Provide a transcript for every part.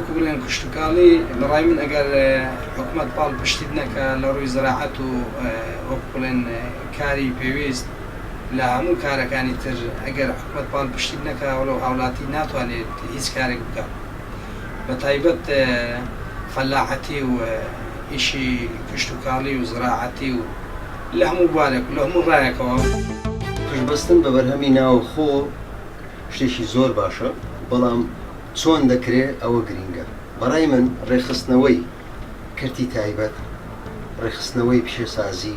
وەکو بڵێن کشتتوکاڵی لە ڕای من ئەگەر حکوومەت پاڵ پشتی نەکە لە ڕووی زراعەت و وەکو بڵێن کاری پێویست لە هەموو کارەکانی تر ئەگەر حکوومەت پاڵ پشتی نەکە وەڵەو هاوڵاتی ناتوانێت هیچ کارێک بکات بە تایبەت فەلاحەتی و ئیشی کشتتوکاڵی و زراعەتی و لە هەموو بوارێک و لە هەموو ڕایەکەوە پشتبەستن بە بەرهەمی ناوخۆ شتێکی زۆر باشە بەڵام چۆن دەکرێت ئەوە گرینگە بەڕای من ڕێخستنەوەی کردی تایبەت ڕێخستنەوەی پیشەسازی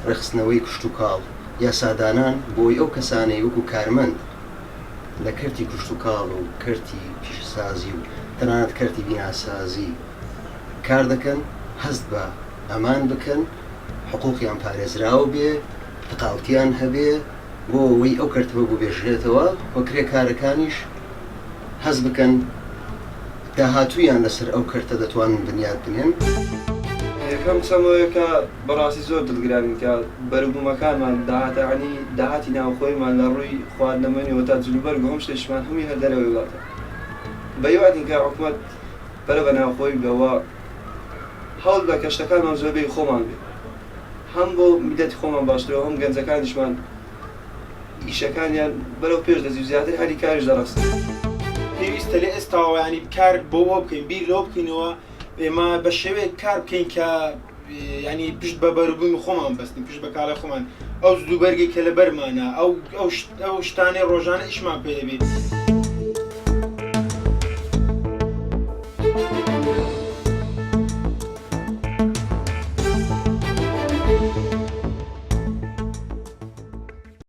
ڕێخستنەوەی کشتتوکاڵ یاسادانان بۆی ئەو کەسانەی وەکو کارمەند لە کردی کشتتوکاڵ و کردی پیشەسازی و تەنانەت کردی بیناسازی کار دەکەن هەست بە ئەمان بکەن حقوقیان پارێزراوە بێ تەقاوتیان هەبێ بۆ ئەوەی ئەو کردەوە ببێژرێتەوە وەکرێ کارەکانیش هەست بکەن داهاتوویان لەسەر ئەو کردە دەتوانن بنیاد بنێن. یەکەم چەمەوەیەکە بەڕاستی زۆر دڵگرانین کە بەرگبوومەکانمان داهاتانی داهاتی ناوخۆیمان لە ڕووی خواردنەمەنیەوە تا جلوبەرگ و هەم شتێکمان هەمووی هەر دەرەوەی وڵاتە بە هیوادین کە حکوومەت بەرە بە ناوخۆی بگەوە هەوڵ بە کەشتەکانمان زۆربەی خۆمان بێ هەم بۆ میلەتی خۆمان باشترەوە هەم گەنجەکانیشمان ئیشەکانیان بەرەو پێش دەزی و زیاتر هەری کاریش دەڕاستن. پێویستە لە ئێستاوە ینی کار بۆەوە بکەین بیر لەوە بکەینەوە ئێمە بە شێوەیە کار بکەین کە ینی پشت بە بەربوومی خۆمان بەستین پشت بە کاڵی خۆمان ئەو زووبەرگی کە لە بەرمانە ئەو شتانەی ڕۆژانە ئیشمان پێ دەبێت